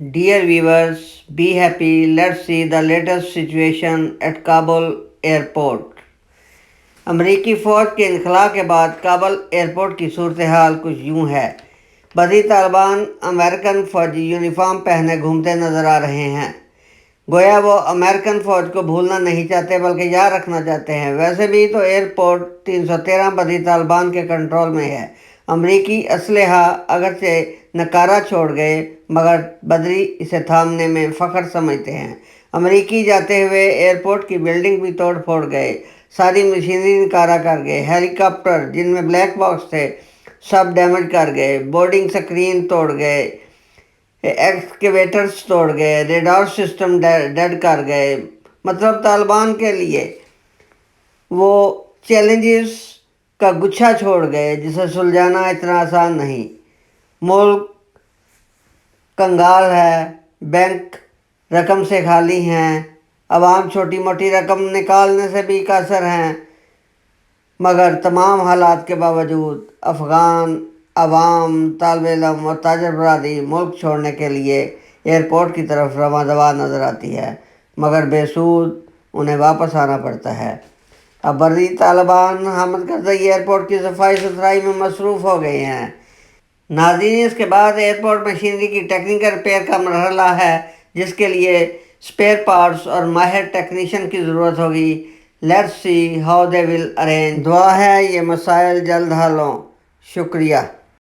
Dear viewers, be happy. Let's see the latest situation at Kabul airport. अमरीकी फ़ौज के इनखला के बाद काबुल एयरपोर्ट की सूरत हाल कुछ यूं है। बदी तालिबान अमेरिकन फ़ौजी यूनिफॉर्म पहने घूमते नज़र आ रहे हैं। गोया वो अमेरिकन फ़ौज को भूलना नहीं चाहते बल्कि याद रखना चाहते हैं। वैसे भी तो एयरपोर्ट 313 बदी तालिबान के कंट्रोल में है। अमरीकी असलहा अगरचे नकारा छोड़ गए मगर बदरी इसे थामने में फ़ख्र समझते हैं। अमरीकी जाते हुए एयरपोर्ट की बिल्डिंग भी तोड़ फोड़ गए, सारी मशीनरी नकारा कर गए, हेलीकॉप्टर जिनमें ब्लैक बॉक्स थे सब डैमेज कर गए, बोर्डिंग स्क्रीन तोड़ गए, एक्सकेवेटर्स तोड़ गए, रेडार सिस्टम डेड कर गए। मतलब तालिबान के लिए वो चैलेंजेस का गुच्छा छोड़ गए जिसे सुलझाना इतना आसान नहीं। मुल्क कंगाल है, बैंक रकम से खाली हैं, अवाम छोटी मोटी रकम निकालने से भी कासर हैं। मगर तमाम हालात के बावजूद अफ़गान अवाम, तालिब इल्म और ताजर बरादरी मुल्क छोड़ने के लिए एयरपोर्ट की तरफ रवां दवा नज़र आती है, मगर बेसूद उन्हें वापस आना पड़ता है। अब बर्दी तालिबान हामिद करज़ई एयरपोर्ट की सफाई सुथराई में मसरूफ़ हो गए हैं। नाज़रीन, इसके बाद एयरपोर्ट मशीनरी की टेक्निकल रिपेयर का मरहला है जिसके लिए स्पेयर पार्ट्स और माहिर टेक्नीशियन की ज़रूरत होगी। Let's see how they will arrange. दुआ है ये मसाइल जल्द हल हों। शुक्रिया।